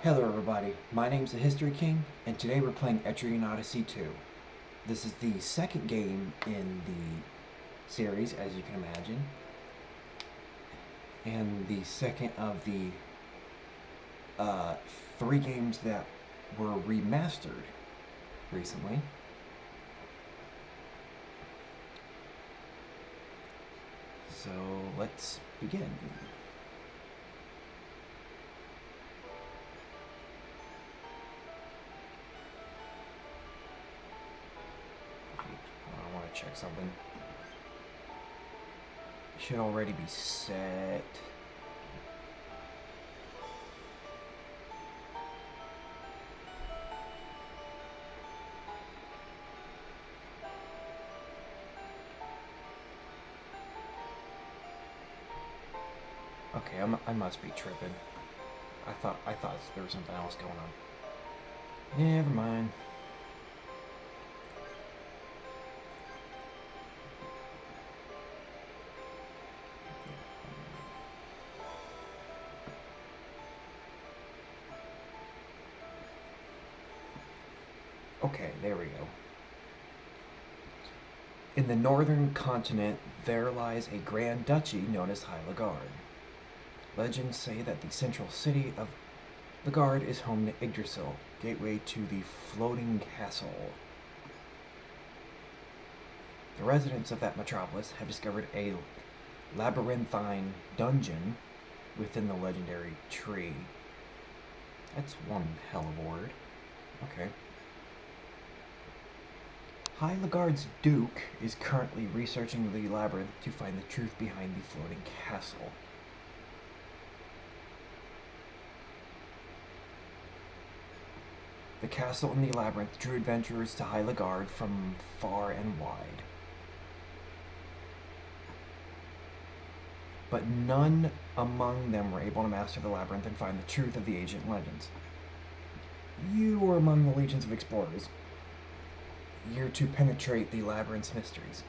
Hello everybody, my name's the History King, and today we're playing Etrian Odyssey 2. This is the second game in the series, as you can imagine, and the second of the three games that were remastered recently. So let's begin. I want to check something. It should already be set. Okay, I must be tripping. I thought there was something else going on. Never mind. Okay, there we go. In the northern continent, there lies a grand duchy known as High-Lagard. Legends say that the central city of Lagard is home to Yggdrasil, gateway to the floating castle. The residents of that metropolis have discovered a labyrinthine dungeon within the legendary tree. That's one hell of a word. Okay. High-Lagard's Duke is currently researching the labyrinth to find the truth behind the floating castle. The castle and the labyrinth drew adventurers to High-Lagard from far and wide. But none among them were able to master the labyrinth and find the truth of the ancient legends. You were among the legions of explorers. You're to penetrate the labyrinth's mysteries.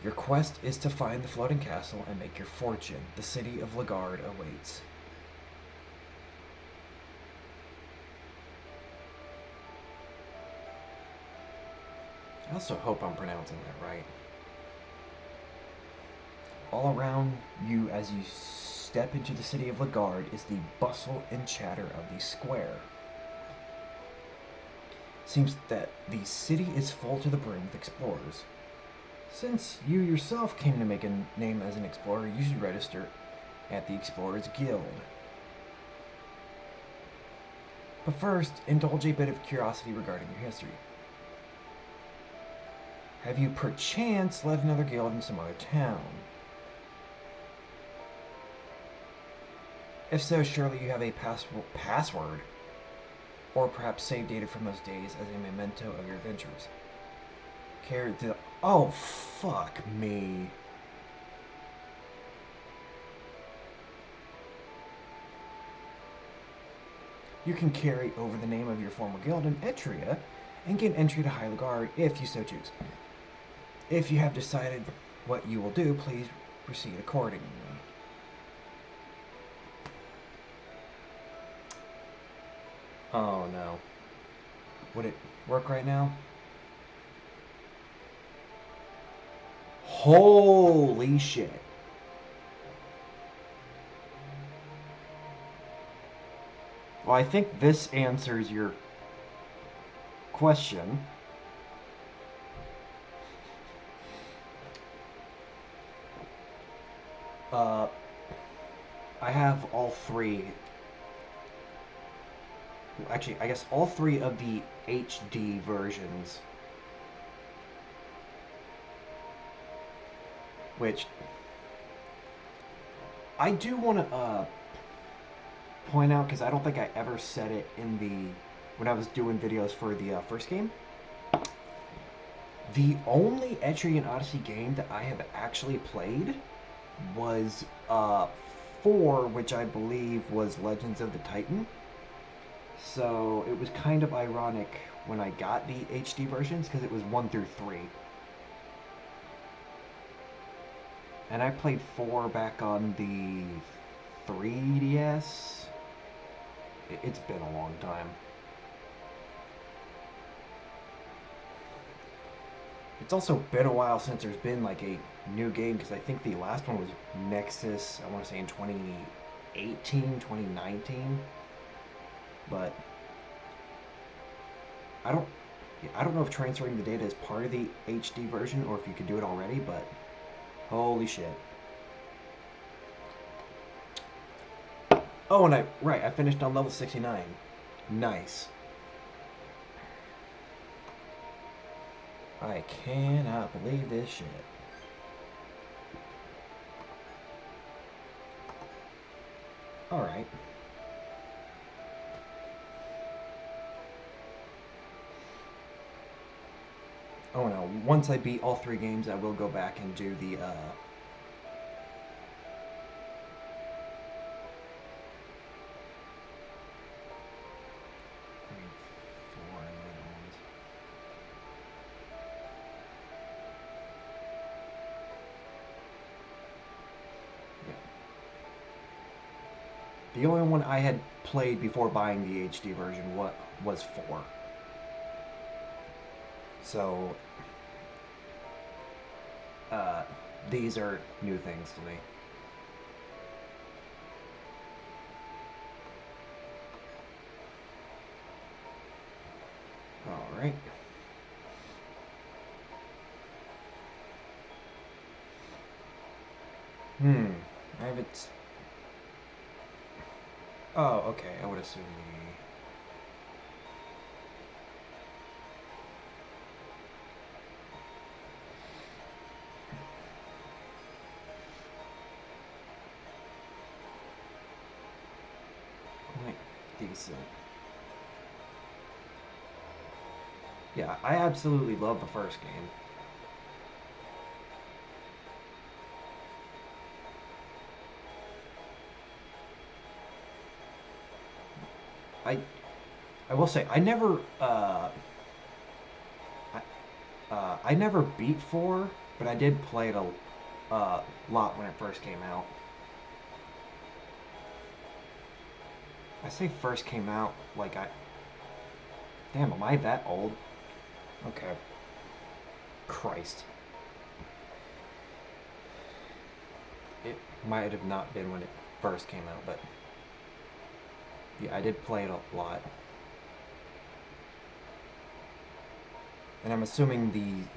Your quest is to find the floating castle and make your fortune. The city of Lagard awaits. I also hope I'm pronouncing that right. All around you as you step into the city of Lagard is the bustle and chatter of the square. Seems that the city is full to the brim with explorers. Since you yourself came to make a name as an explorer, you should register at the Explorers Guild. But first, indulge a bit of curiosity regarding your history. Have you perchance led another guild in some other town? If so, surely you have a password, or perhaps save data from those days as a memento of your adventures. Oh, fuck me. You can carry over the name of your former guild in Etria and gain entry to High-Lagard if you so choose. If you have decided what you will do, please proceed accordingly. Oh no. Would it work right now? Holy shit. Well, I think this answers your question. I have all three. Actually, I guess all three of the HD versions. Which I do want to point out, because I don't think I ever said it in when I was doing videos for the first game. The only Etrian Odyssey game that I have actually played was 4, which I believe was Legends of the Titan. So it was kind of ironic when I got the HD versions, because it was 1 through 3. And I played 4 back on the 3DS. It's been a long time. It's also been a while since there's been like a new game because I think the last one was Nexus, I want to say in 2018, 2019. But I don't I don't know if transferring the data is part of the HD version or if you could do it already, but holy shit. Oh, and I finished on level 69. Nice. I cannot believe this shit. Alright. Oh no, once I beat all 3 games, I will go back and do the, 4 and then ones. Yeah. The only one I had played before buying the HD version was 4. So, uh, these are new things to me. Alright. I haven't... Oh, okay, I would assume quite decent. Yeah, I absolutely love the first game. I I will say I never I never beat 4, but I did play it a lot when it first came out. I say first came out like I damn, am I that old? Okay. Christ. It might have not been when it first came out, but yeah, I did play it a lot. And I'm assuming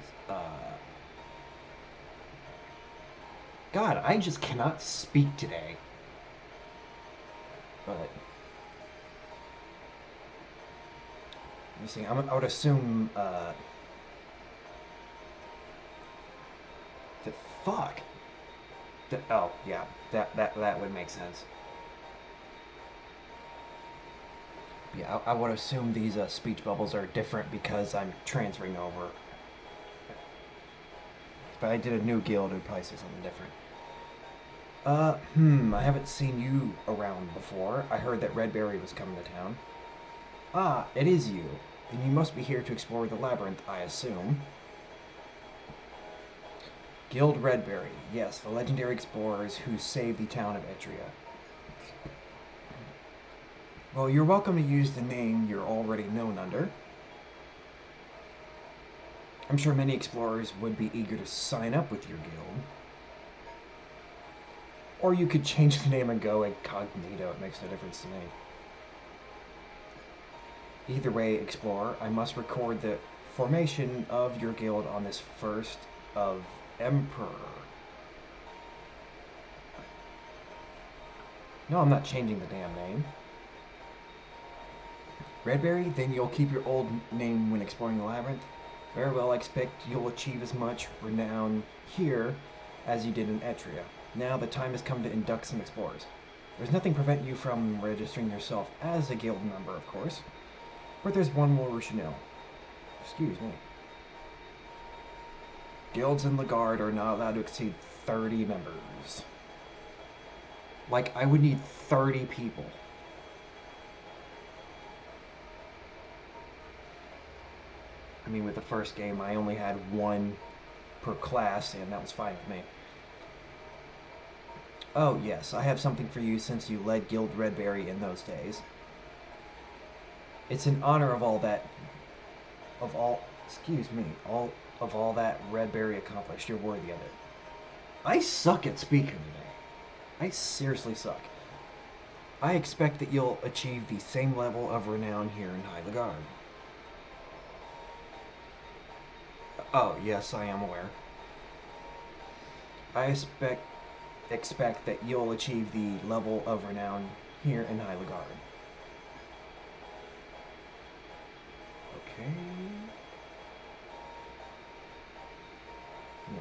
God, I just cannot speak today. But let me see. I would assume that fuck. Oh yeah, that would make sense. Yeah, I would assume these speech bubbles are different because I'm transferring over. If I did a new guild, it would probably say something different. I haven't seen you around before. I heard that Redberry was coming to town. Ah, it is you. Then you must be here to explore the labyrinth, I assume. Guild Redberry. Yes, the legendary explorers who saved the town of Etria. Well, you're welcome to use the name you're already known under. I'm sure many explorers would be eager to sign up with your guild. Or you could change the name and go incognito. It makes no difference to me. Either way, explorer, I must record the formation of your guild on this first of Emperor. No, I'm not changing the damn name. Redberry, then you'll keep your old name when exploring the labyrinth. Very well, I expect you'll achieve as much renown here as you did in Etria. Now the time has come to induct some explorers. There's nothing preventing you from registering yourself as a guild member, of course. But there's one more we should know. Excuse me. Guilds in Lagard are not allowed to exceed 30 members. Like, I would need 30 people. I mean, with the first game, I only had one per class, and that was fine with me. Oh, yes, I have something for you since you led Guild Redberry in those days. It's in honor of all that, excuse me, all that Redberry accomplished. You're worthy of it. I suck at speaking today. I seriously suck. I expect that you'll achieve the same level of renown here in High Lagarde. Oh, yes, I am aware. I expect that you'll achieve the level of renown here in High Lagarde. Okay. Yeah.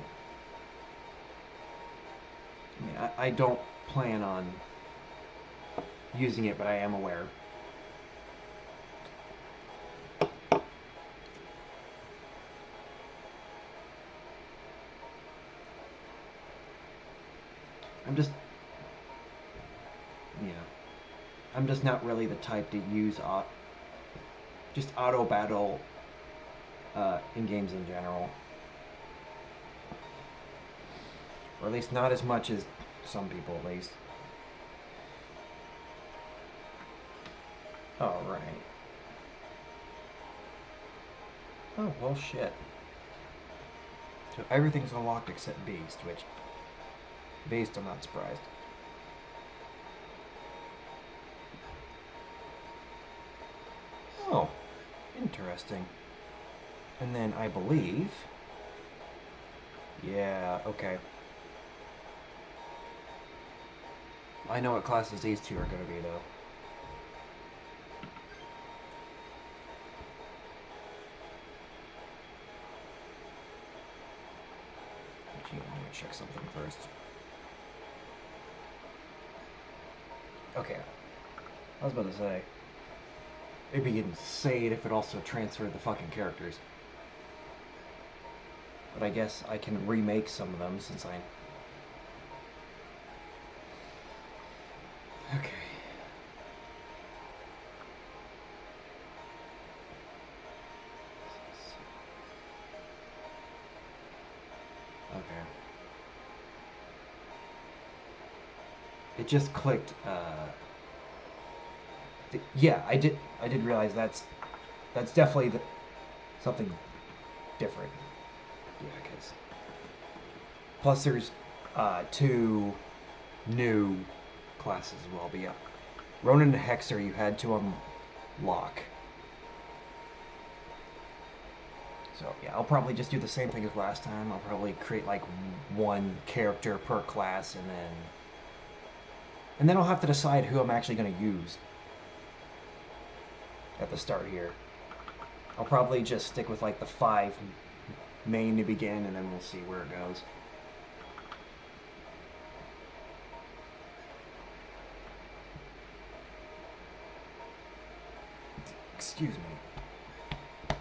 I mean, I don't plan on using it, but I am aware. I'm just, yeah. I'm just not really the type to use just auto battle in games in general, or at least not as much as some people, at least. All right. Oh well, shit. So everything's unlocked except Beast, which Beast, I'm not surprised. Oh, interesting. And then I believe... Yeah, okay. I know what classes these two are going to be, though. Gee, let me check something first. Okay. I was about to say, it'd be insane if it also transferred the fucking characters. But I guess I can remake some of them since I... Okay. Okay. It just clicked, yeah, I did realize that's definitely something different. Yeah, because plus there's two new classes as well. But yeah, Ronin and Hexer you had to unlock. So yeah, I'll probably just do the same thing as last time. I'll probably create like one character per class, and then I'll have to decide who I'm actually going to use at the start here. I'll probably just stick with like the 5 main to begin, and then we'll see where it goes. Excuse me.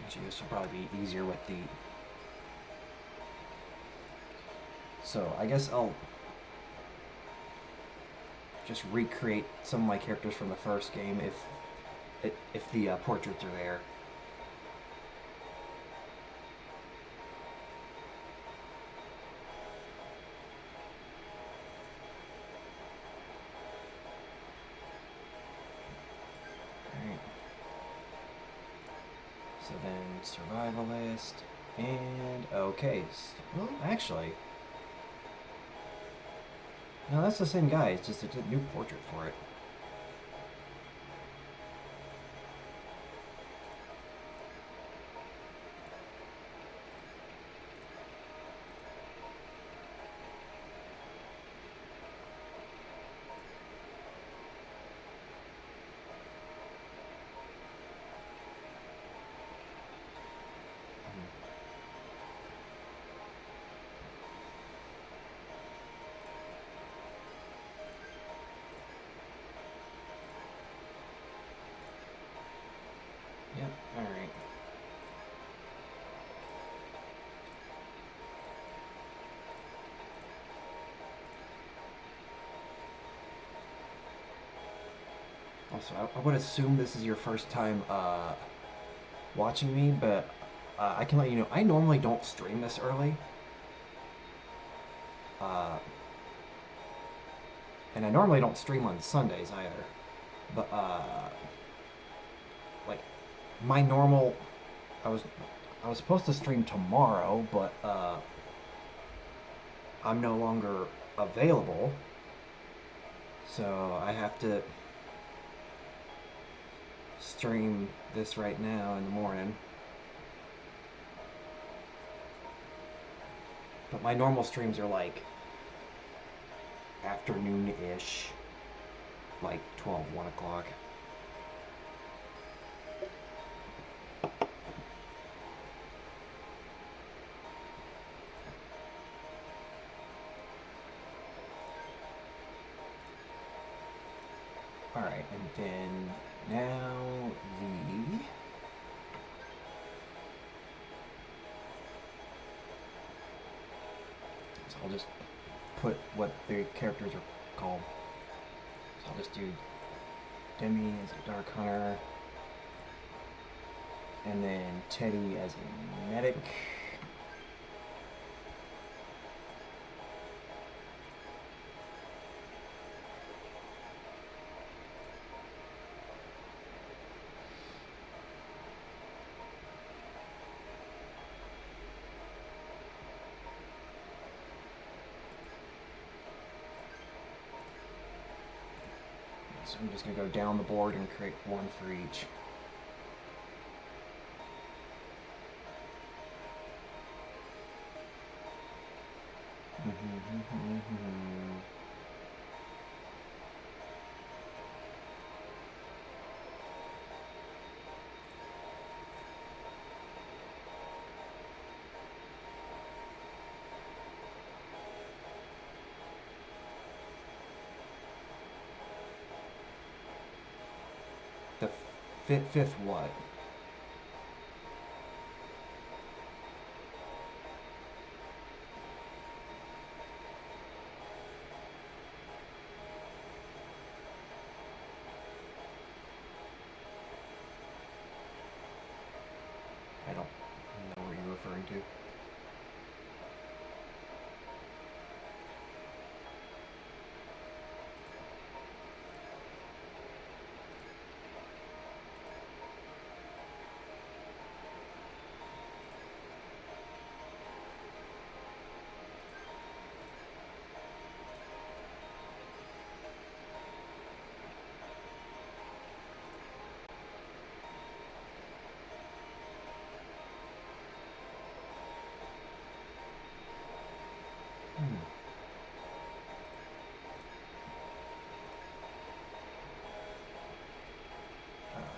Actually, this will probably be easier with the... So, I guess I'll just recreate some of my characters from the first game if the portraits are there. Alright. So then, survivalist, and okay. Well, actually, no, that's the same guy. It's just a new portrait for it. Yep, alright. Also, I would assume this is your first time watching me, but I can let you know, I normally don't stream this early. And I normally don't stream on Sundays either. But like my normal, I was I was supposed to stream tomorrow, but I'm no longer available, so I have to stream this right now in the morning. But my normal streams are like afternoon-ish, like 12, 1 o'clock. Alright, and then now the... So I'll just put what the characters are called. So I'll just do Demi as a Dark Hunter, and then Teddy as a medic. So I'm just going to go down the board and create one for each. The fifth what? I don't know what you're referring to.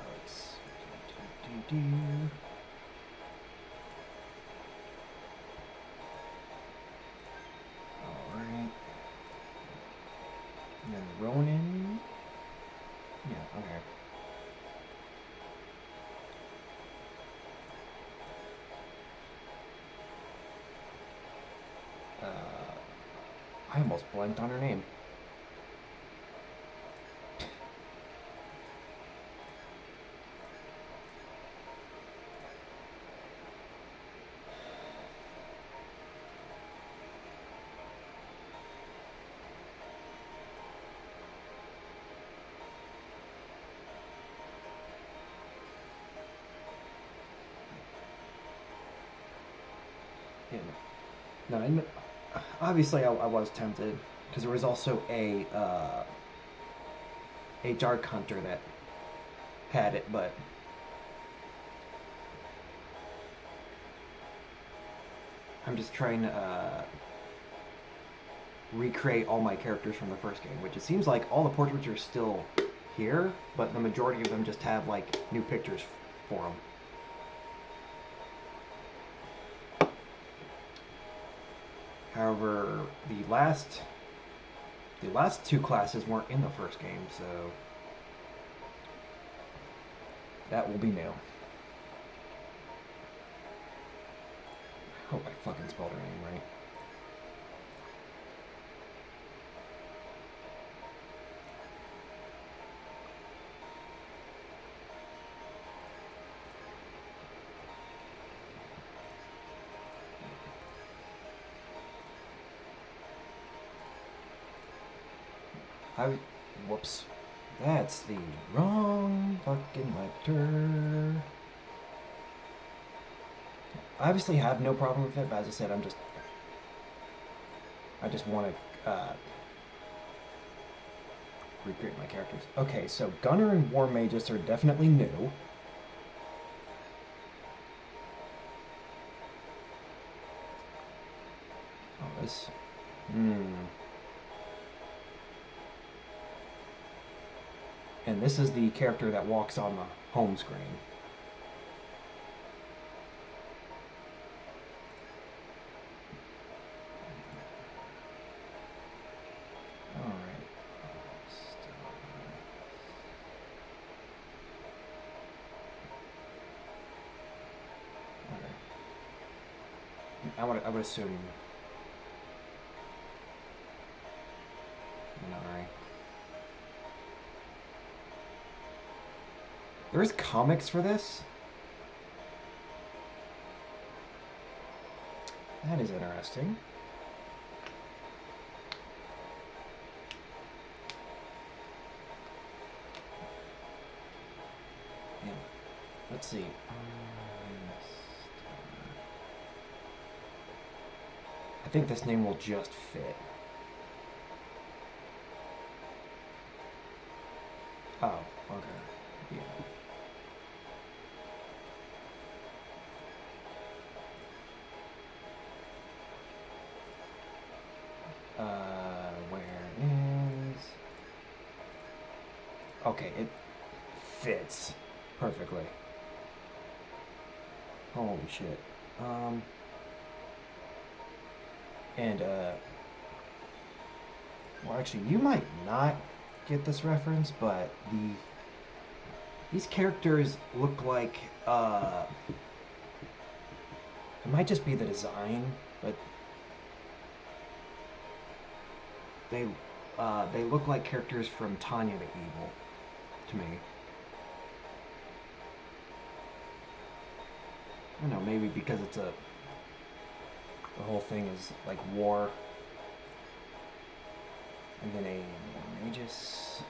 Let's do. Alright. And then Ronin. Yeah, okay. I almost blanked on her name. Yeah. No, obviously I was tempted because there was also a Dark Hunter that had it, but I'm just trying to recreate all my characters from the first game, which it seems like all the portraits are still here, but the majority of them just have like new pictures for them. However, the last two classes weren't in the first game, so that will be new. I hope I fucking spelled her name right. I, whoops. That's the wrong fucking letter. I obviously have no problem with it, but as I said, I just want to recreate my characters. Okay, so Gunner and War Magus are definitely new. Oh, this. And this is the character that walks on the home screen. I would assume. Alright. There is comics for this. That is interesting. Yeah. Let's see. I think this name will just fit. Oh, okay. Yeah. Where is... Okay, it fits perfectly. Holy shit. And, well, actually, you might not get this reference, but these characters look like, it might just be the design, but they look like characters from Tanya the Evil, to me. I don't know, maybe because it's the whole thing is like war. And then a Magus.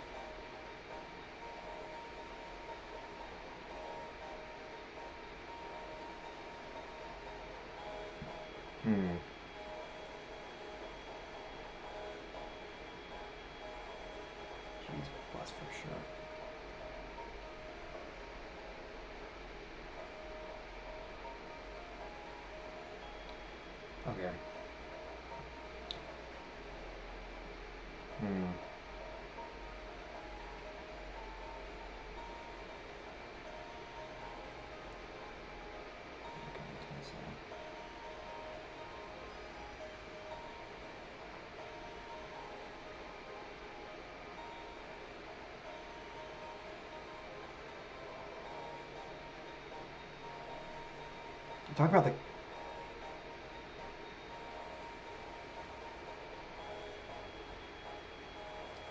Jeez, plus for sure. Okay. Talk about the...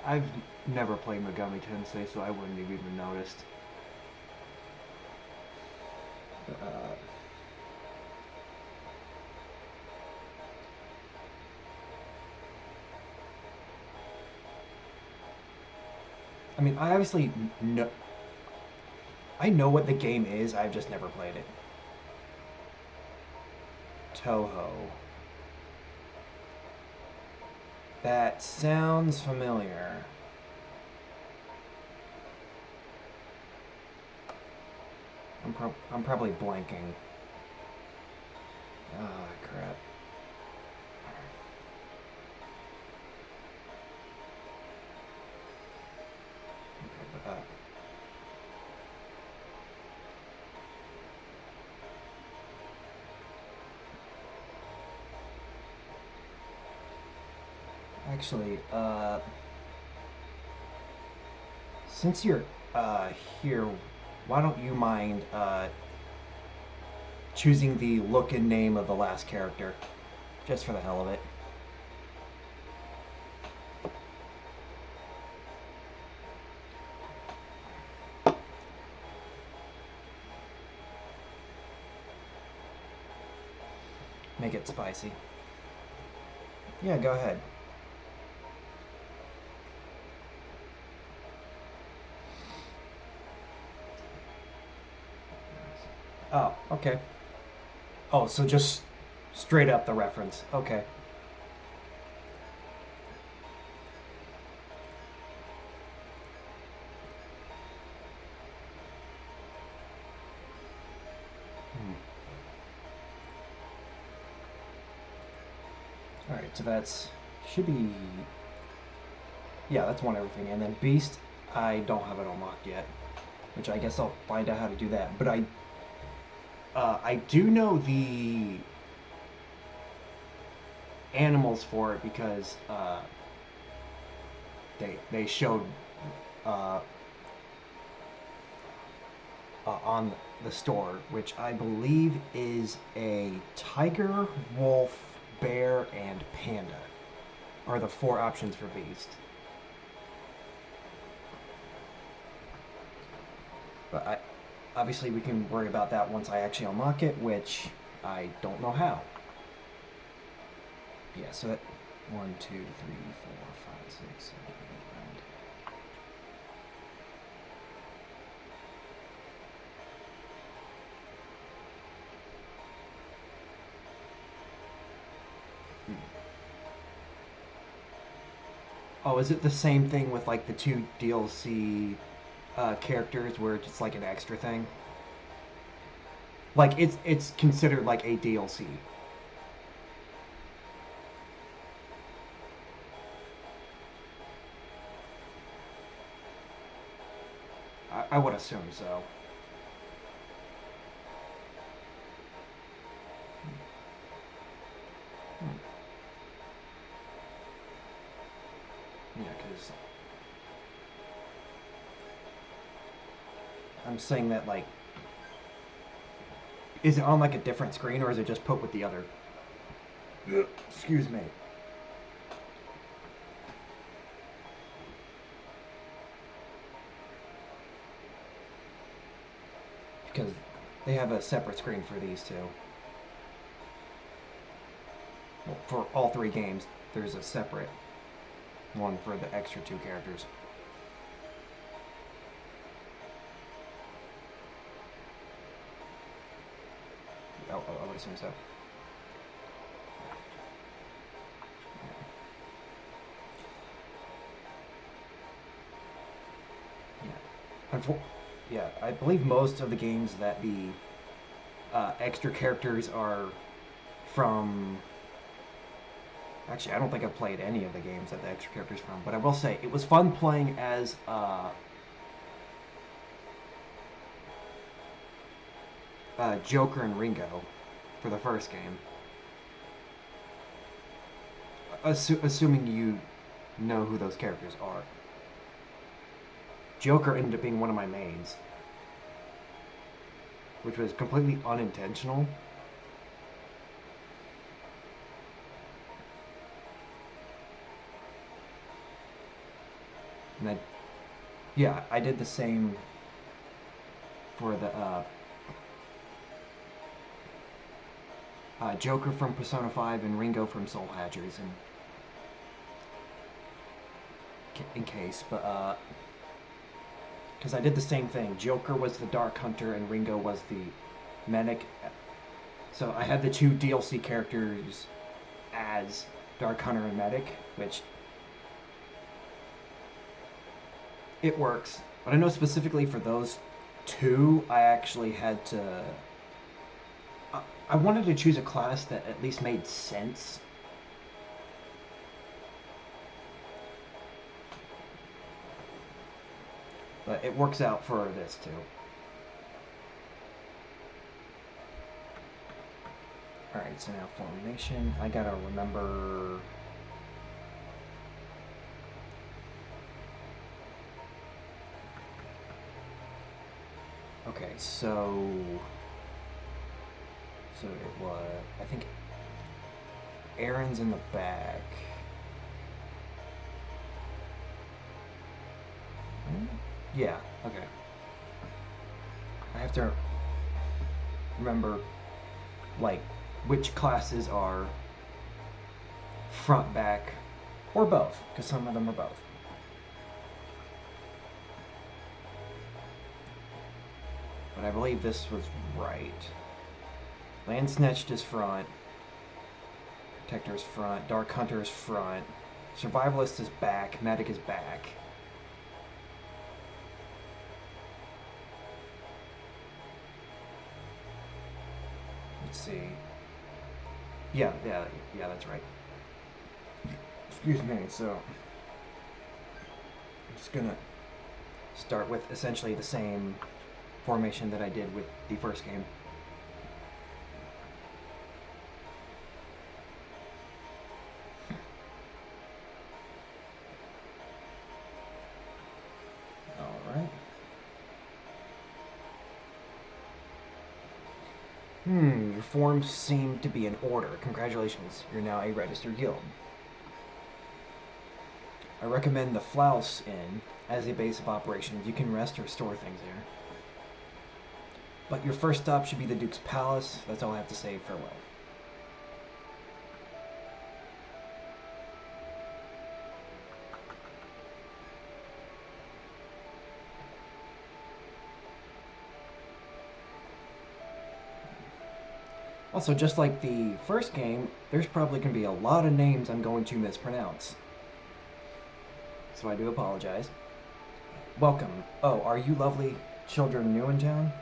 I've never played Megami Tensei, so I wouldn't have even noticed. I mean, I obviously know... I know what the game is, I've just never played it. Toho. That sounds familiar. I'm probably blanking. Ah, crap. Okay, actually, since you're here, why don't you mind choosing the look and name of the last character, just for the hell of it. Make it spicy. Yeah, go ahead. Oh, okay. Oh, so just straight up the reference. Okay. Hmm. All right, so that's should be yeah, that's one everything, and then Beast, I don't have it unlocked yet, which I guess I'll find out how to do that. But I do know the animals for it because they showed uh, on the store, which I believe is a tiger, wolf, bear, and panda are the four options for Beast. But obviously we can worry about that once I actually unlock it, which I don't know how. Yeah, so that 1, 2, 3, 4, 5, 6, 7, 8, 9. Oh, is it the same thing with like the two DLC characters where it's like an extra thing? Like it's considered like a DLC. I would assume so. Hmm. Yeah, because I'm saying that like, is it on like a different screen or is it just put with the other? Excuse me. Because they have a separate screen for these two. Well, for all three games, there's a separate one for the extra two characters. I would assume so. Yeah. Yeah, I believe most of the games that the extra characters are from. Actually, I don't think I've played any of the games that the extra characters from, but I will say it was fun playing as Joker and Ringo for the first game. Assuming you know who those characters are. Joker ended up being one of my mains, which was completely unintentional. And then, yeah, I did the same for the Joker from Persona 5 and Ringo from Soul Hatchers, and in case, but because I did the same thing. Joker was the Dark Hunter and Ringo was the Medic. So I had the two DLC characters as Dark Hunter and Medic, which it works. But I know specifically for those two, I actually had to. I wanted to choose a class that at least made sense. But it works out for this too. Alright, so now formation. I gotta remember. Okay, so it was. I think Aaron's in the back. Yeah, okay. I have to remember, like, which classes are front, back, or both, because some of them are both. But but I believe this was right. Land Snatched is front. Protector is front. Dark Hunter is front. Survivalist is back. Medic is back. Let's see. Yeah, that's right. Excuse me, so I'm just gonna start with essentially the same formation that I did with the first game. Alright. Your forms seem to be in order. Congratulations, you're now a registered guild. I recommend the Flouse Inn as a base of operations. You can rest or store things there. But your first stop should be the Duke's Palace. That's all I have to say. Farewell. Also, just like the first game, there's probably going to be a lot of names I'm going to mispronounce. So I do apologize. Welcome. Oh, are you lovely children new in town?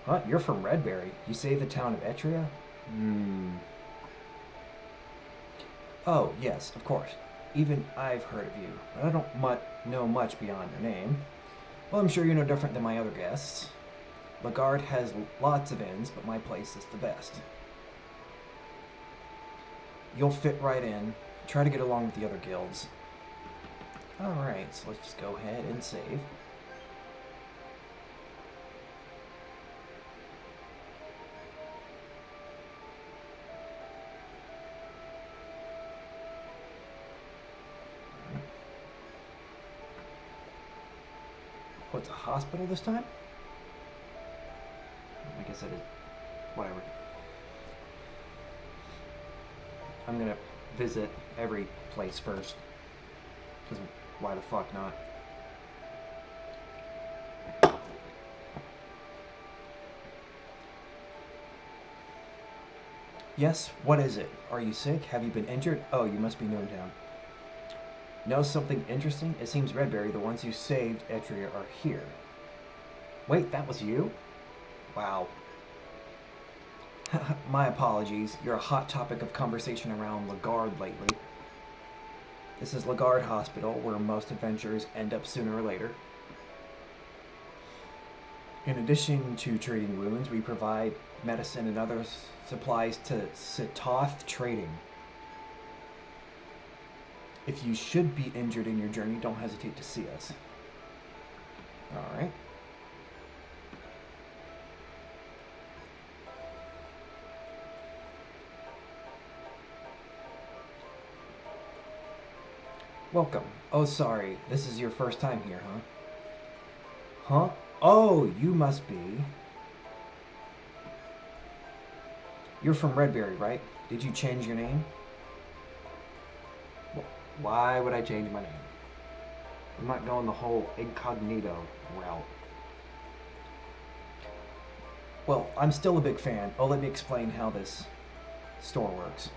Huh? You're from Redberry. You saved the town of Etria? Oh, yes, of course. Even I've heard of you, but I don't know much beyond your name. Well, I'm sure you're no different than my other guests. Lagarde has lots of inns, but my place is the best. You'll fit right in. Try to get along with the other guilds. Alright, so let's just go ahead and save. Oh, it's a hospital this time? I guess it is. Whatever. I'm gonna visit every place first. Because why the fuck not? Yes, what is it? Are you sick? Have you been injured? Oh, you must be new in town. Know something interesting? It seems Redberry, the ones you saved, Etria, are here. Wait, that was you? Wow. My apologies. You're a hot topic of conversation around Lagarde lately. This is Lagarde Hospital, where most adventurers end up sooner or later. In addition to treating wounds, we provide medicine and other supplies to Sitoth Trading. If you should be injured in your journey, don't hesitate to see us. Alright. Welcome. Oh, sorry. This is your first time here, huh? Huh? Oh, you must be... You're from Redberry, right? Did you change your name? Why would I change my name? I'm not going the whole incognito route. Well, I'm still a big fan. Oh, let me explain how this store works.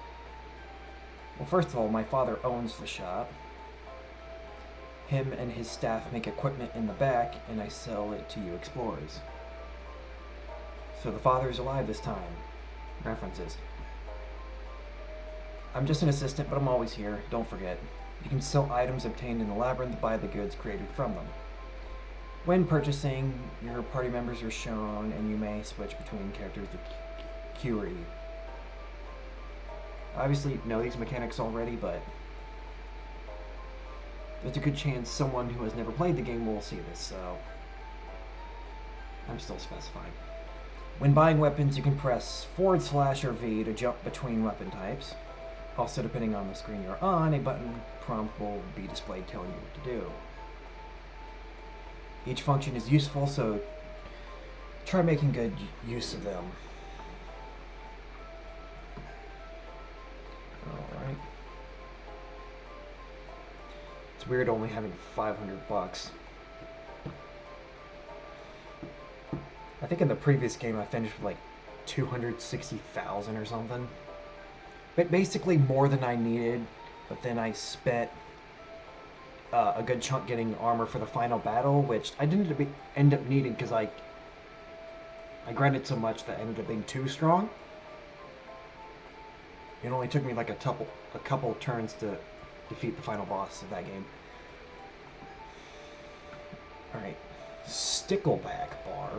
Well, first of all, my father owns the shop. Him and his staff make equipment in the back, and I sell it to you explorers. So the father's alive this time. References. I'm just an assistant, but I'm always here. Don't forget. You can sell items obtained in the labyrinth, buy the goods created from them. When purchasing, your party members are shown, and you may switch between characters with Q or E. Obviously, you know these mechanics already, but there's a good chance someone who has never played the game will see this, so I'm still specifying. When buying weapons, you can press / or V to jump between weapon types. Also, depending on the screen you're on, a button prompt will be displayed telling you what to do. Each function is useful, so try making good use of them. Alright. It's weird only having $500. I think think in the previous game I finished with like 260,000 or something. But basically more than I needed, but then I spent a good chunk getting armor for the final battle, which I didn't end up needing because I grinded so much that I ended up being too strong. It only took me like a couple turns to defeat the final boss of that game. Alright. Stickleback Bar.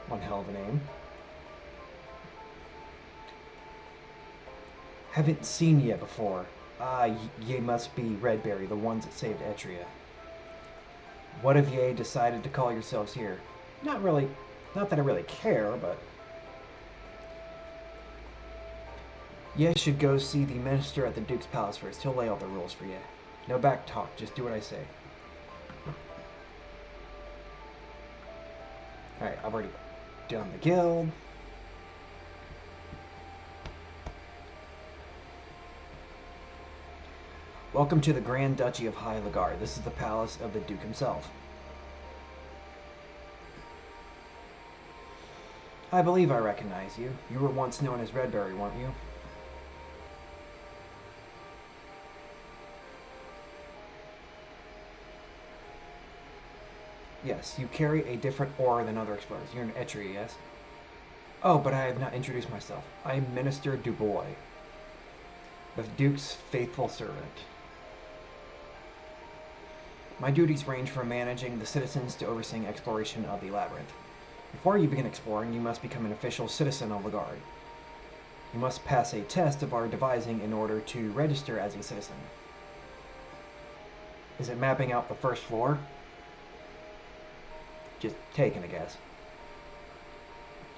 One hell of a name. Haven't seen ye before. Ah, ye must be Redberry, the ones that saved Etria. What have ye decided to call yourselves here? Not really. Not that I really care, but... Ye should go see the minister at the Duke's Palace first. He'll lay out the rules for ye. No back talk, just do what I say. Alright, I've already done the guild. Welcome to the Grand Duchy of High Lagar. This is the palace of the Duke himself. I believe I recognize you. You were once known as Redberry, weren't you? Yes, you carry a different aura than other explorers. You're an Etria, yes? Oh, but I have not introduced myself. I am Minister Dubois, the Duke's faithful servant. My duties range from managing the citizens to overseeing exploration of the labyrinth. Before you begin exploring, you must become an official citizen of Lagar. You must pass a test of our devising in order to register as a citizen. Is it mapping out the first floor? Just taking a guess.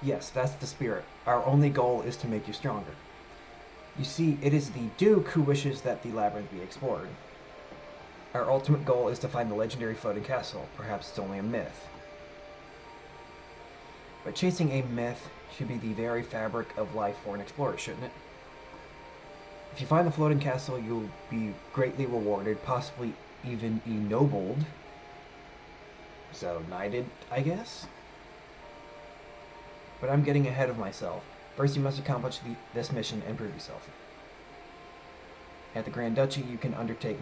Yes, that's the spirit. Our only goal is to make you stronger. You see, it is the Duke who wishes that the labyrinth be explored. Our ultimate goal is to find the legendary floating castle. Perhaps it's only a myth. But chasing a myth should be the very fabric of life for an explorer, shouldn't it? If you find the floating castle, you'll be greatly rewarded, possibly even ennobled. So, knighted, I guess? But I'm getting ahead of myself. First, you must accomplish this mission and prove yourself. At the Grand Duchy, you can undertake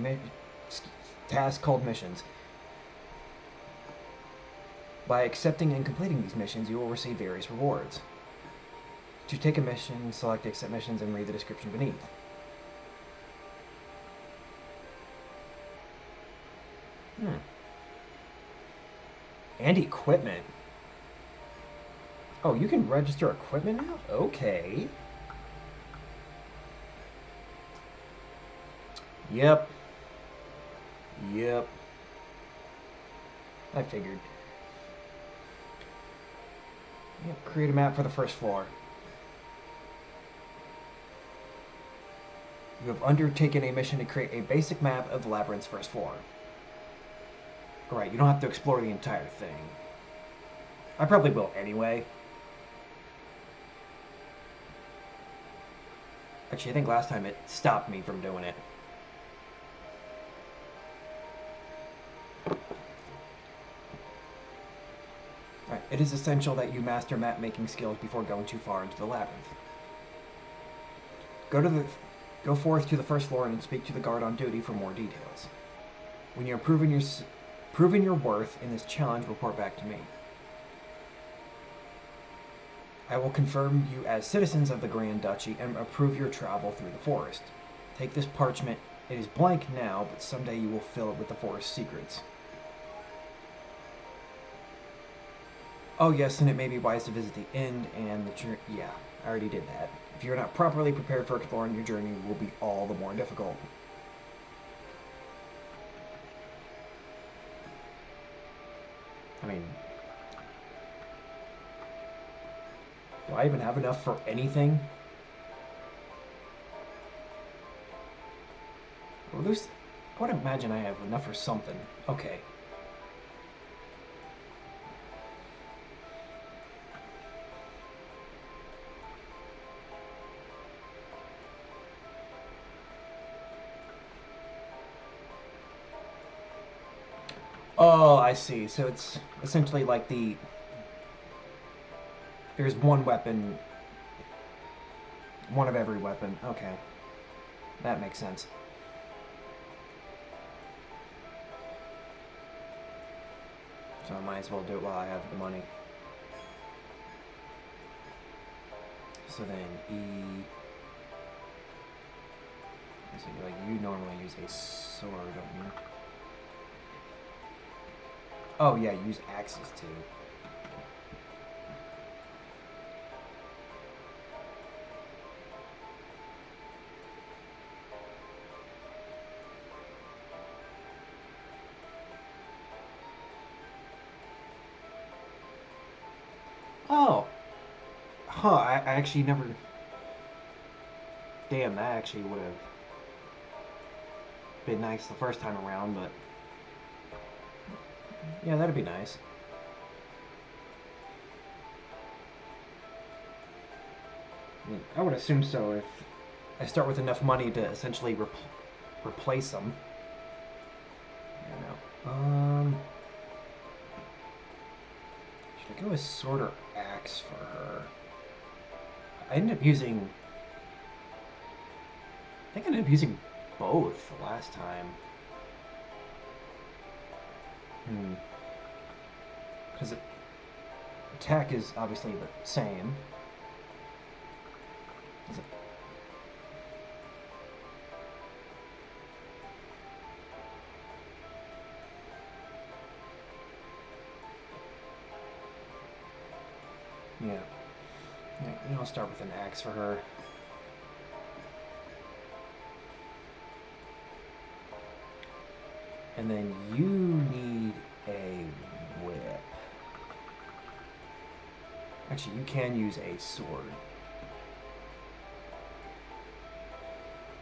tasks called missions. By accepting and completing these missions, you will receive various rewards. To take a mission, select Accept Missions and read the description beneath. And equipment. Oh, you can register equipment now? Okay. Yep. I figured. Yep, create a map for the first floor. You have undertaken a mission to create a basic map of the labyrinth's first floor. Right, you don't have to explore the entire thing. I probably will anyway. Actually, I think last time it stopped me from doing it. Right, it is essential that you master map-making skills before going too far into the labyrinth. Go forth to the first floor and speak to the guard on duty for more details. When you're proven your worth in this challenge, report back to me. I will confirm you as citizens of the Grand Duchy and approve your travel through the forest. Take this parchment. It is blank now, but someday you will fill it with the forest's secrets. Oh yes, and it may be wise to visit the inn and the journey. Yeah, I already did that. If you're not properly prepared for exploring, your journey will be all the more difficult. I mean, do I even have enough for anything? Well, I would imagine I have enough for something. Okay. Oh, I see. So it's essentially like there's one weapon, one of every weapon. Okay, that makes sense. So I might as well do it while I have the money. So then E. So like you normally use a sword, don't you? Oh yeah, use axes too. Oh, huh? I actually never. Damn, that actually would have been nice the first time around, but yeah, that'd be nice. I would assume so if I start with enough money to essentially replace them. I don't know. Should I go with sword or axe for her? I ended up using. I think I ended up using both the last time. Because attack is obviously the same. Is it? Yeah. Yeah, I'll start with an axe for her. And then you need a whip. Actually, you can use a sword.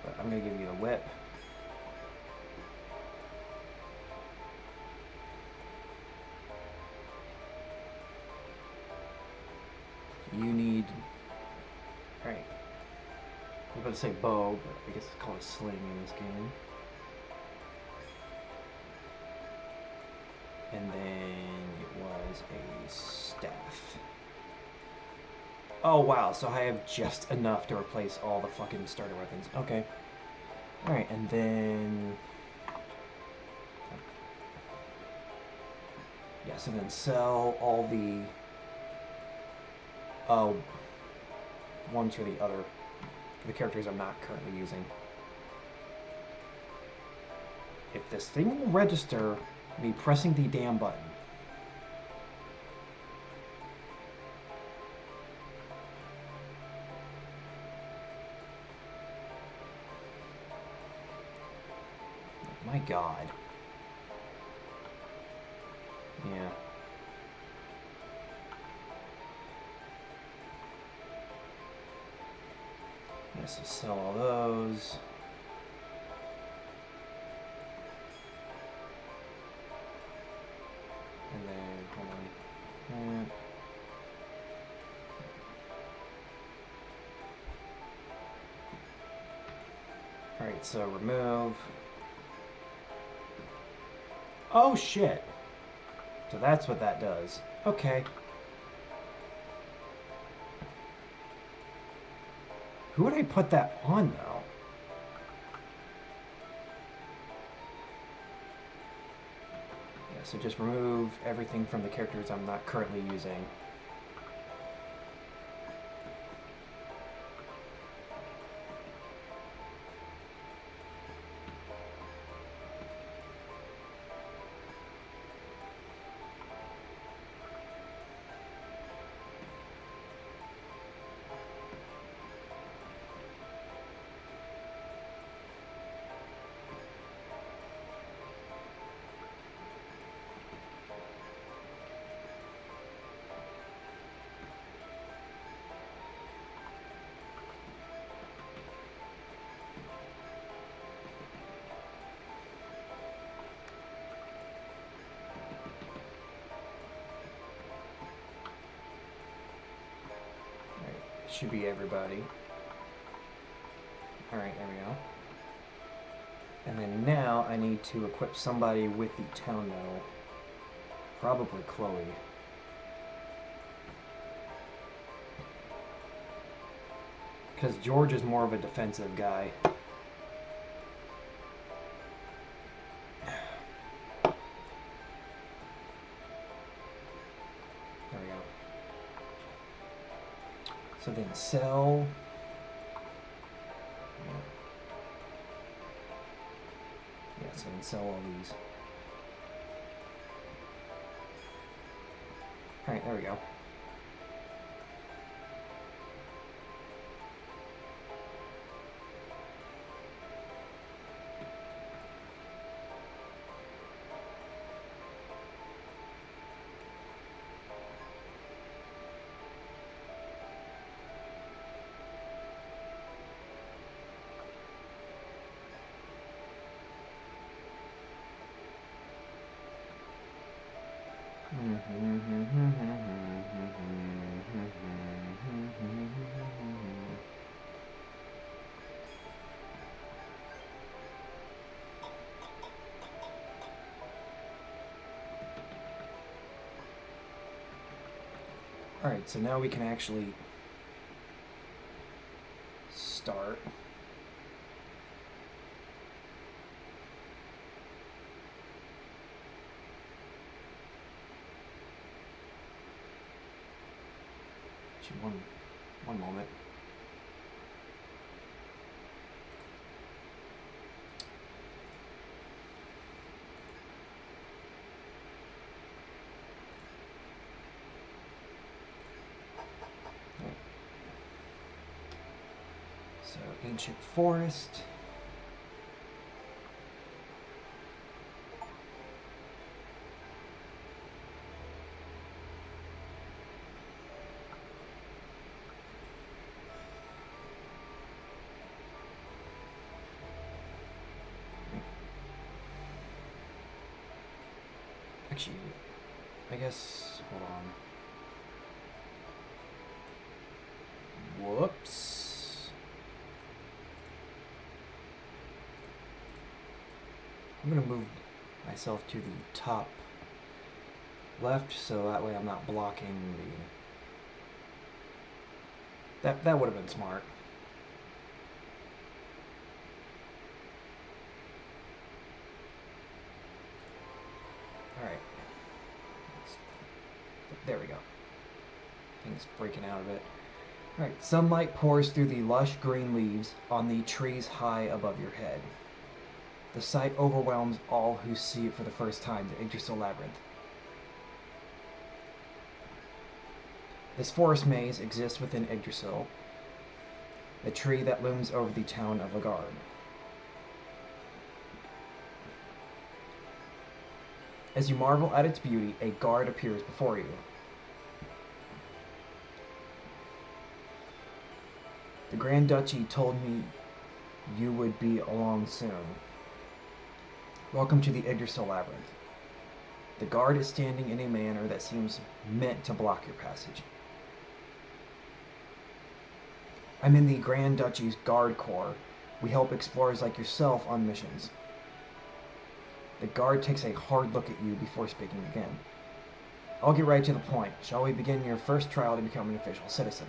But I'm going to give you the whip. You need... Alright. I was about to say bow, but I guess it's called a sling in this game. And then it was a staff. Oh wow, so I have just enough to replace all the fucking starter weapons. Okay. Alright, and then... Yeah, so then sell all the... ones for the other... the characters I'm not currently using. If this thing will register me pressing the damn button. My god. Yeah. So sell all those. And then, hold on. Alright, so remove. Oh shit. So that's what that does. Okay. Who would I put that on, though? Yeah, so just remove everything from the characters I'm not currently using. Should be everybody. Alright, there we go. And then now I need to equip somebody with the town medal. Probably Chloe. Because George is more of a defensive guy. There we go. So then sell. Yeah, so then sell all these. Alright, there we go. Alright, so now we can actually start. One moment. Okay. So ancient forest. Actually, I guess, hold on. Whoops. I'm gonna move myself to the top left so that way I'm not blocking the... That would have been smart. Alright. There we go. Things breaking out a bit. Alright, sunlight pours through the lush green leaves on the trees high above your head. The sight overwhelms all who see it for the first time, the Yggdrasil Labyrinth. This forest maze exists within Yggdrasil, the tree that looms over the town of Lagard. As you marvel at its beauty, a guard appears before you. The Grand Duchy told me you would be along soon. Welcome to the Yggdrasil Labyrinth. The guard is standing in a manner that seems meant to block your passage. I'm in the Grand Duchy's Guard Corps. We help explorers like yourself on missions. The guard takes a hard look at you before speaking again. I'll get right to the point. Shall we begin your first trial to become an official citizen?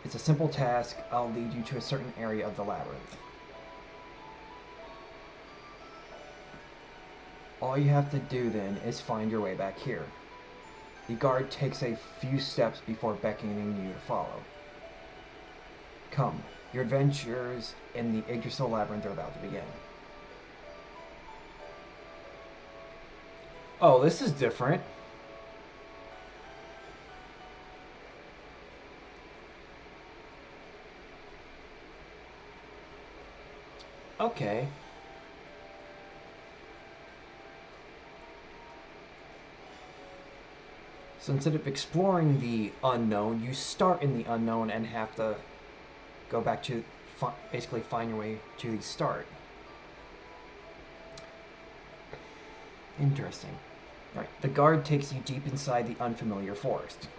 It's a simple task. I'll lead you to a certain area of the labyrinth. All you have to do then is find your way back here. The guard takes a few steps before beckoning you to follow. Come, your adventures in the Yggdrasil Labyrinth are about to begin. Oh, this is different. Okay. So instead of exploring the unknown, you start in the unknown and have to go back to basically find your way to the start. Interesting. Right. The guard takes you deep inside the unfamiliar forest.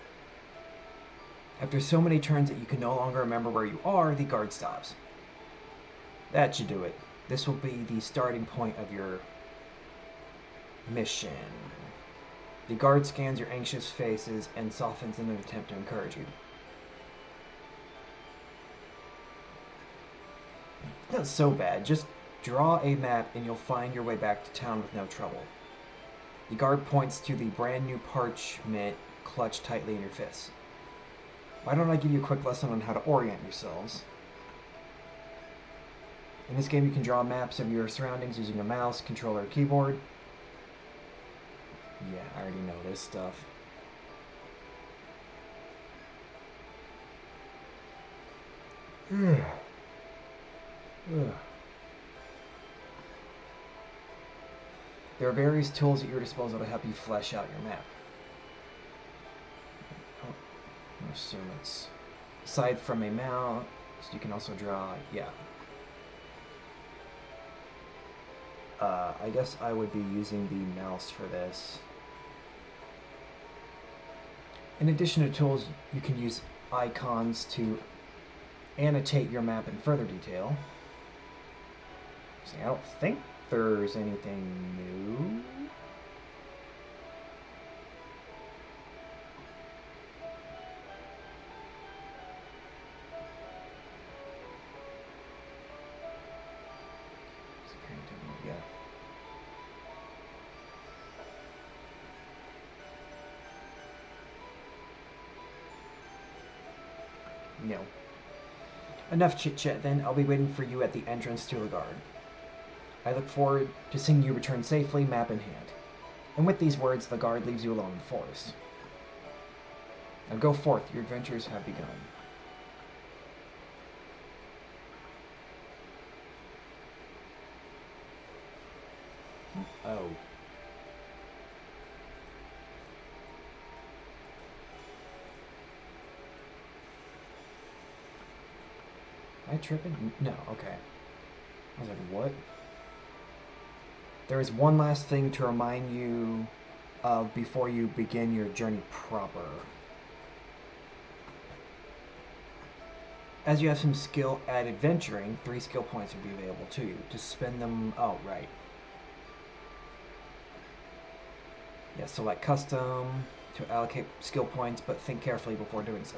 After so many turns that you can no longer remember where you are, the guard stops. That should do it. This will be the starting point of your mission. The guard scans your anxious faces and softens in an attempt to encourage you. It's not so bad. Just draw a map and you'll find your way back to town with no trouble. The guard points to the brand new parchment clutched tightly in your fists. Why don't I give you a quick lesson on how to orient yourselves? In this game, you can draw maps of your surroundings using a mouse, controller, or keyboard. Yeah, I already know this stuff. Ugh. There are various tools at your disposal to help you flesh out your map. Oh, I assume it's... Aside from a mouse, you can also draw... Yeah. I guess I would be using the mouse for this. In addition to tools, you can use icons to annotate your map in further detail. See, I don't think there's anything new. Yeah. No. Enough chit-chat then. I'll be waiting for you at the entrance to the guard. I look forward to seeing you return safely, map in hand. And with these words, the guard leaves you alone in the forest. Now go forth, your adventures have begun. Oh. Am I tripping? No, okay. I was like, what? There is one last thing to remind you of before you begin your journey proper. As you have some skill at adventuring, 3 skill points will be available to you. To spend them... Oh, right. Yeah, select custom to allocate skill points, but think carefully before doing so.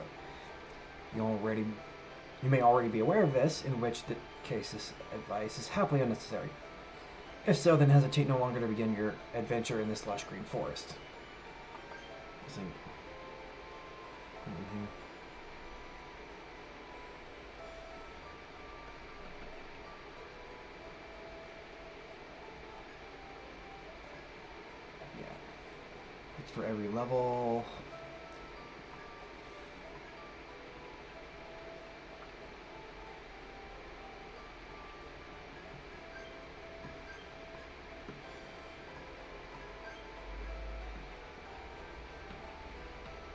You may already be aware of this, in which the case this advice is happily unnecessary. If so, then hesitate no longer to begin your adventure in this lush green forest. Yeah. It's for every level.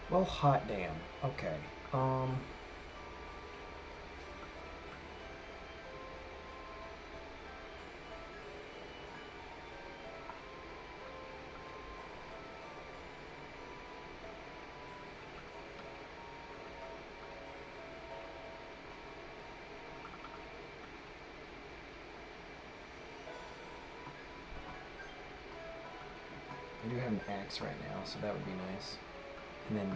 Well, hot damn. Okay. I do have an axe right now, so that would be nice. And then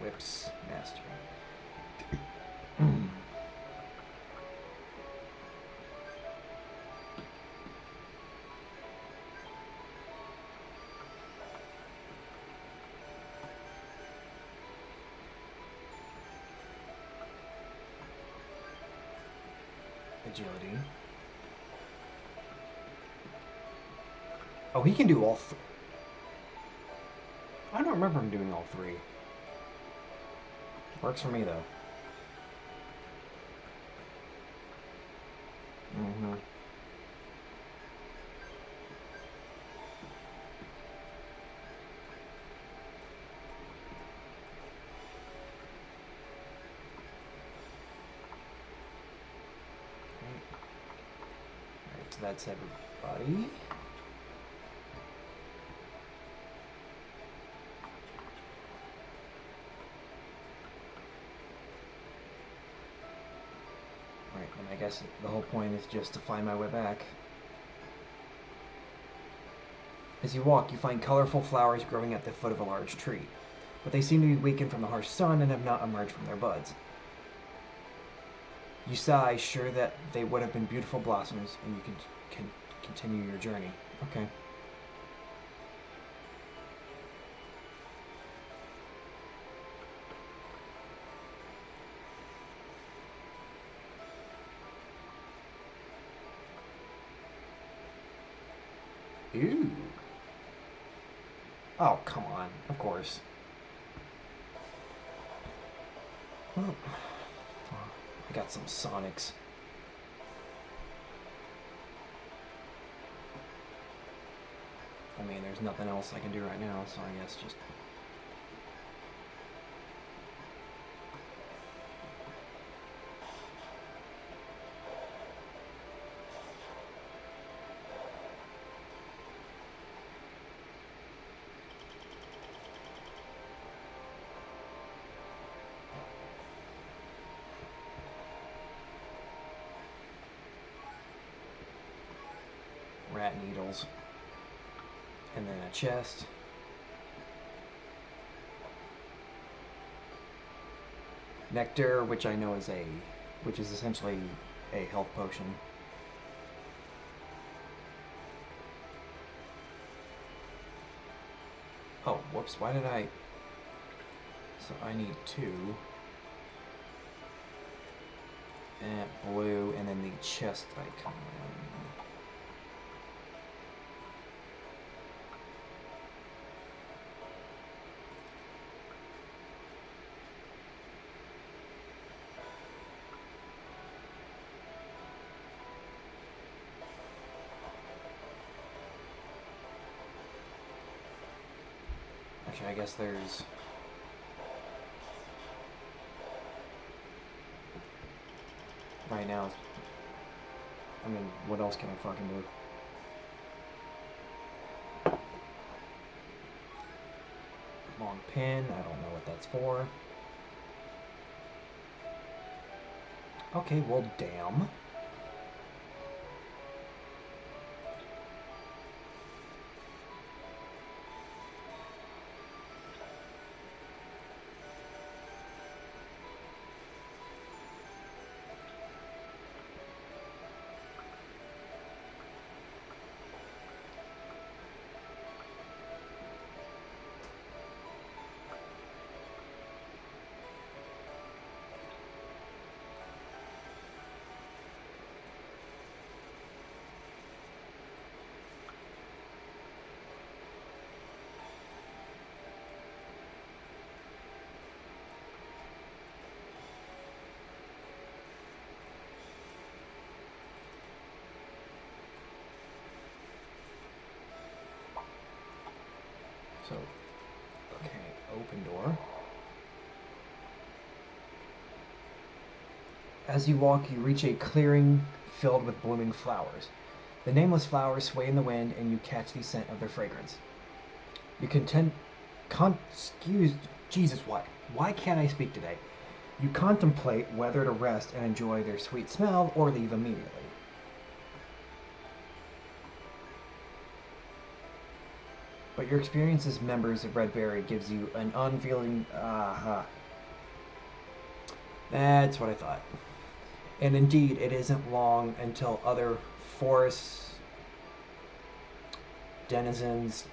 the whips mastery. Agility. Oh, he can do all three. I don't remember him doing all 3. Works for me, though. Mm-hmm. Alright, so that's everybody. And I guess the whole point is just to find my way back. As you walk, you find colorful flowers growing at the foot of a large tree, but they seem to be weakened from the harsh sun and have not emerged from their buds. You sigh, sure that they would have been beautiful blossoms, and you can continue your journey. Okay. Ooh. Oh, come on. Of course. Well, I got some Sonics. I mean, there's nothing else I can do right now, so I guess just... rat needles. And then a chest. Nectar, which I know is which is essentially a health potion. Oh, whoops, why did I... So I need 2. And blue, and then the chest icon. Actually, I guess there's... Right now, I mean, what else can I fucking do? Long pin, I don't know what that's for. Okay, well, damn. So, okay, open door. As you walk, you reach a clearing filled with blooming flowers. The nameless flowers sway in the wind, and you catch the scent of their fragrance. You excuse... Jesus, what? Why can't I speak today? You contemplate whether to rest and enjoy their sweet smell or leave immediately. But your experience as members of Red Berry gives you an unfeeling... That's what I thought. And indeed, it isn't long until other forest denizens,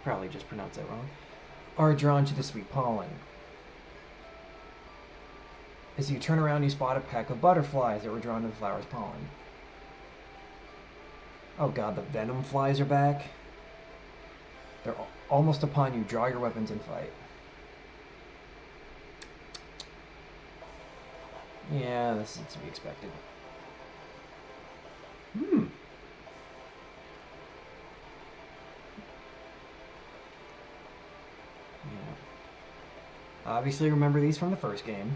probably just pronounced that wrong, are drawn to the sweet pollen. As you turn around, you spot a pack of butterflies that were drawn to the flower's pollen. Oh god, the venom flies are back. They're almost upon you. Draw your weapons and fight. Yeah, this is to be expected. Hmm. Yeah. Obviously remember these from the first game.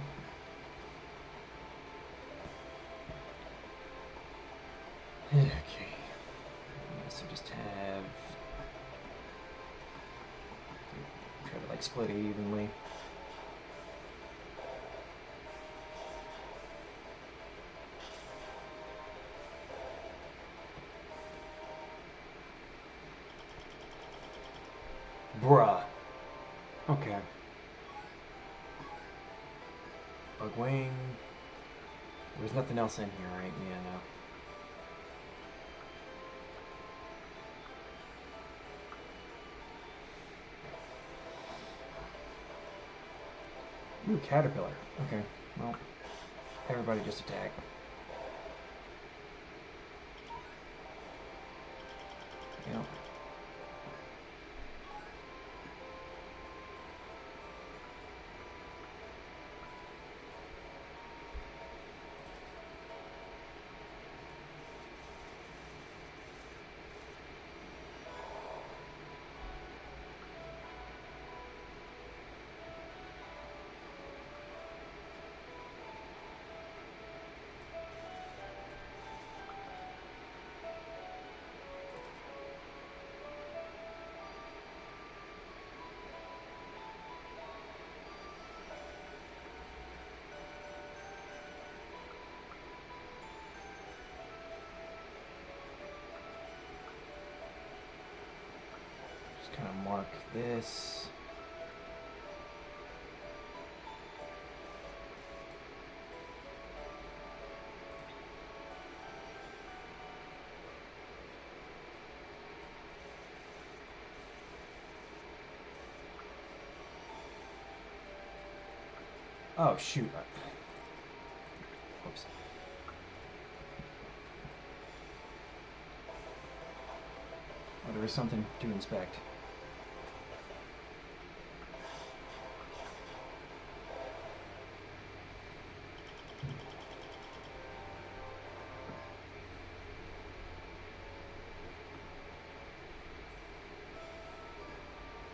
Okay. So just have... Try to like split it evenly. Okay. Bug wing. There's nothing else in here, right? Yeah, no. Ooh, caterpillar. Okay. Well, everybody just attack. Yep. Just kind of mark this. Oh, shoot. Whoops. Oh, there was something to inspect.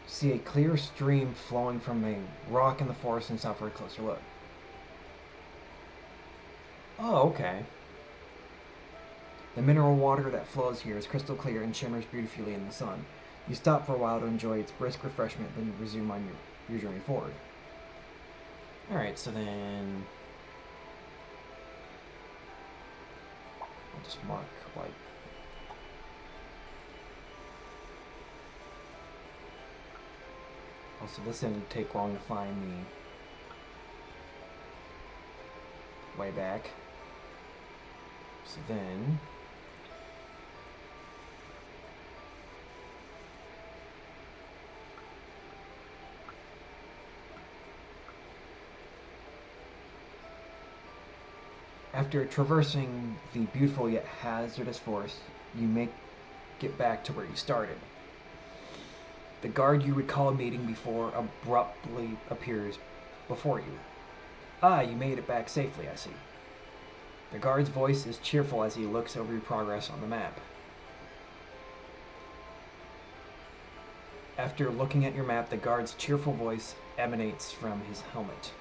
See a clear stream flowing from a rock in the forest and stop for a closer look. Oh, okay. The mineral water that flows here is crystal clear and shimmers beautifully in the sun. You stop for a while to enjoy its brisk refreshment, then you resume on your journey forward. Alright, so then... I'll just mark, like... Also, this didn't take long to find the way back. So then... After traversing the beautiful yet hazardous forest, you may get back to where you started. The guard you recall meeting before abruptly appears before you. Ah, you made it back safely, I see. The guard's voice is cheerful as he looks over your progress on the map. After looking at your map, the guard's cheerful voice emanates from his helmet.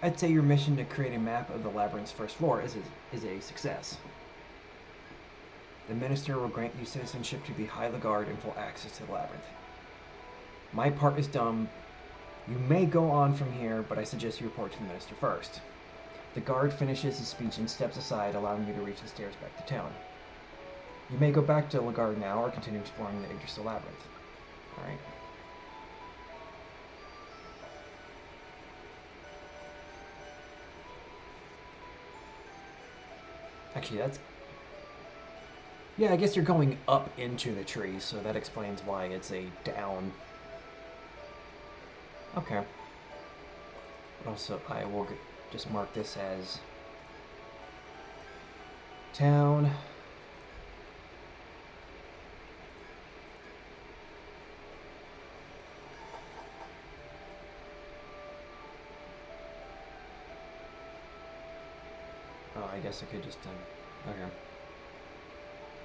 I'd say your mission to create a map of the labyrinth's first floor is a success. The minister will grant you citizenship to the High Guard and full access to the labyrinth. My part is done. You may go on from here, but I suggest you report to the minister first. The guard finishes his speech and steps aside, allowing you to reach the stairs back to town. You may go back to Lagarde now or continue exploring the Yggdrasil labyrinth. Alright. Actually, that's... Yeah, I guess you're going up into the tree, so that explains why it's a down. Okay. But also, I will just mark this as town. Oh, I guess I could just, okay.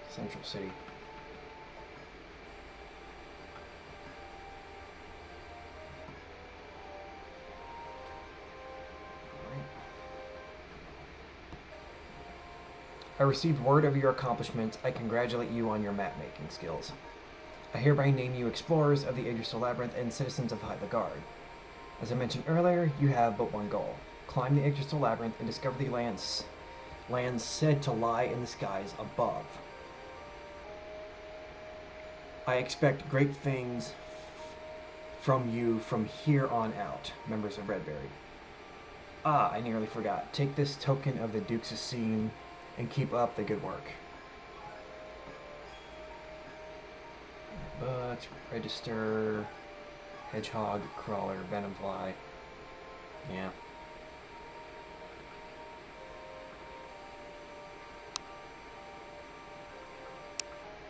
Central City. I received word of your accomplishments. I congratulate you on your map-making skills. I hereby name you explorers of the Yggdrasil Labyrinth and citizens of High Guard. As I mentioned earlier, you have but one goal. Climb the Yggdrasil Labyrinth and discover the lands said to lie in the skies above. I expect great things from you from here on out, members of Redberry. Ah, I nearly forgot. Take this token of the Duke's esteem and keep up the good work. But register, hedgehog, crawler, venomfly. Yeah.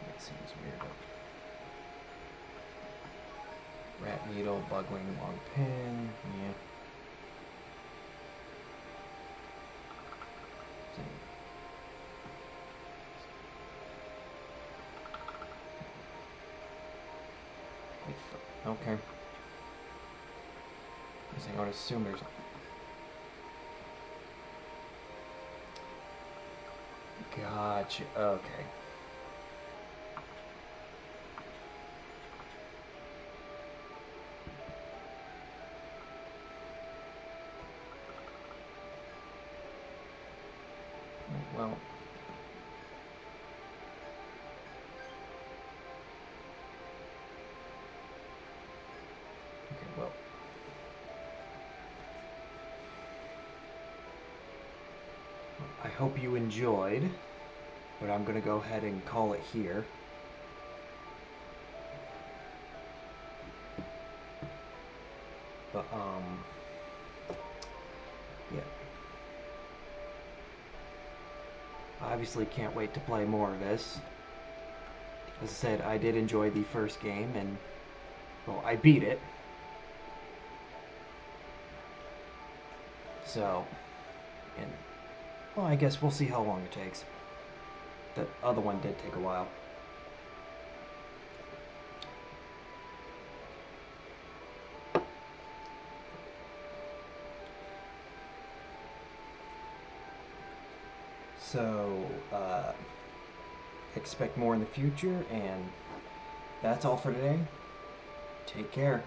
That seems weird. Rat needle, bugwing, long pin. Yeah. Okay. I would assume there's. Gotcha. Okay. Well. Okay, well. I hope you enjoyed, but I'm going to go ahead and call it here. But, yeah. Obviously can't wait to play more of this. As I said, I did enjoy the first game, and, well, I beat it. So, and, well, I guess we'll see how long it takes. The other one did take a while. So, expect more in the future, and that's all for today. Take care.